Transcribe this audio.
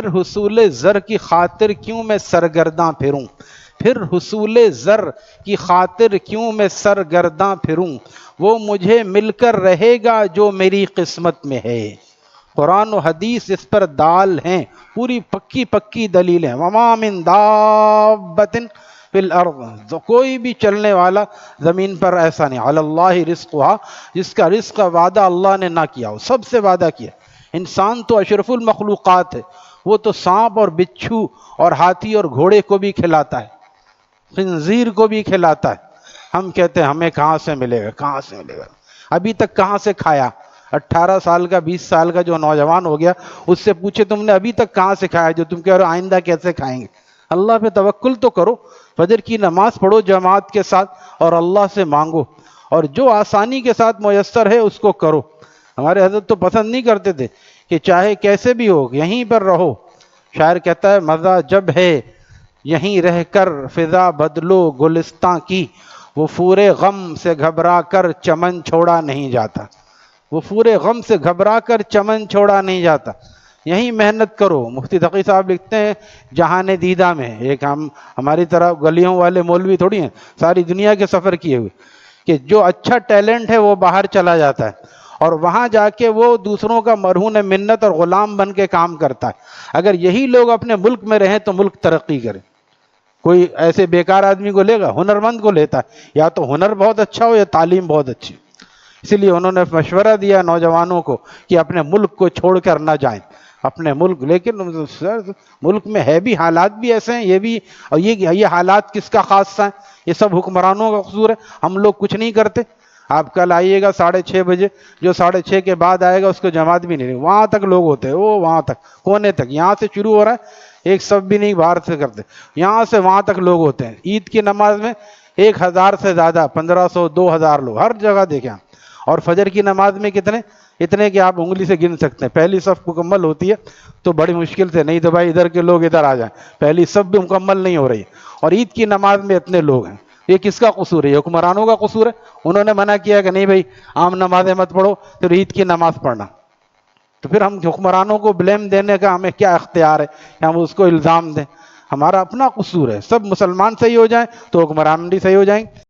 پھر حصول زر کی خاطر کیوں میں سرگرداں پھروں، پھر حصول زر کی خاطر کیوں میں سرگرداں پھروں، وہ مجھے مل کر رہے گا جو میری قسمت میں ہے۔ قرآن و حدیث اس پر دال ہیں، پوری پکی پکی دلیلیں۔ وما من دابۃ فی الارض، تو کوئی بھی چلنے والا زمین پر ایسا نہیں، علی اللہ رزقھا، جس کا رزق کا وعدہ اللہ نے نہ کیا ہو، سب سے وعدہ کیا۔ انسان تو اشرف المخلوقات ہے، وہ تو سانپ اور بچھو اور ہاتھی اور گھوڑے کو بھی کھلاتا ہے، خنزیر کو بھی کھلاتا ہے۔ ہم کہتے ہیں ہمیں کہاں سے ملے گا، کہاں سے ملے گا، ابھی تک کہاں سے کھایا؟ 18 سال کا 20 سال کا جو نوجوان ہو گیا، اس سے پوچھے تم نے ابھی تک کہاں سے کھایا جو تم کہہ رہے ہو آئندہ کیسے کھائیں گے؟ اللہ پہ توکل تو کرو، فجر کی نماز پڑھو جماعت کے ساتھ اور اللہ سے مانگو، اور جو آسانی کے ساتھ میسر ہے اس کو کرو۔ ہمارے حضرت تو پسند نہیں کرتے تھے کہ چاہے کیسے بھی ہو یہیں پر رہو۔ شاعر کہتا ہے مزہ جب ہے یہیں رہ کر فضا بدلو گلستاں کی، وہ پورے غم سے گھبرا کر چمن چھوڑا نہیں جاتا، وہ پورے غم سے گھبرا کر چمن چھوڑا نہیں جاتا، یہیں محنت کرو۔ مفتی تقی صاحب لکھتے ہیں جہان دیدہ میں، ایک ہماری طرح گلیوں والے مولوی تھوڑی ہیں، ساری دنیا کے سفر کیے ہوئے، کہ جو اچھا ٹیلنٹ ہے وہ باہر چلا جاتا ہے اور وہاں جا کے وہ دوسروں کا مرہون منت اور غلام بن کے کام کرتا ہے۔ اگر یہی لوگ اپنے ملک میں رہیں تو ملک ترقی کرے۔ کوئی ایسے بیکار آدمی کو لے گا؟ ہنرمند کو لیتا ہے، یا تو ہنر بہت اچھا ہو یا تعلیم بہت اچھی۔ اسی لیے انہوں نے مشورہ دیا نوجوانوں کو کہ اپنے ملک کو چھوڑ کر نہ جائیں، اپنے ملک۔ لیکن ملک میں ہے بھی حالات بھی ایسے ہیں، یہ بھی، اور یہ حالات کس کا خاصہ ہے؟ یہ سب حکمرانوں کا قصور ہے، ہم لوگ کچھ نہیں کرتے۔ آپ کل آئیے گا 6:30 بجے، جو 6:30 کے بعد آئے گا اس کو جماعت بھی نہیں، وہاں تک لوگ ہوتے ہیں، وہ وہاں تک کونے تک، یہاں سے شروع ہو رہا ہے، ایک سب بھی نہیں باہر سے کرتے، یہاں سے وہاں تک لوگ ہوتے ہیں۔ عید کی نماز میں 1000 سے زیادہ، 1500 2000 لوگ ہر جگہ دیکھیں۔ اور فجر کی نماز میں کتنے؟ اتنے کہ آپ انگلی سے گن سکتے ہیں۔ پہلی صف مکمل ہوتی ہے تو بڑی مشکل سے، نہیں تو بھائی ادھر کے لوگ ادھر آ جائیں، پہلی صف بھی مکمل نہیں ہو رہی، اور عید کی نماز میں اتنے لوگ ہیں۔ یہ کس کا قصور ہے؟ یہ حکمرانوں کا قصور ہے۔ انہوں نے منع کیا کہ نہیں بھائی عام نمازیں مت پڑھو، پھر عید کی نماز پڑھنا۔ تو پھر ہم حکمرانوں کو بلیم دینے کا ہمیں کیا اختیار ہے کہ ہم اس کو الزام دیں؟ ہمارا اپنا قصور ہے۔ سب مسلمان صحیح ہو جائیں تو حکمران بھی صحیح ہو جائیں گے۔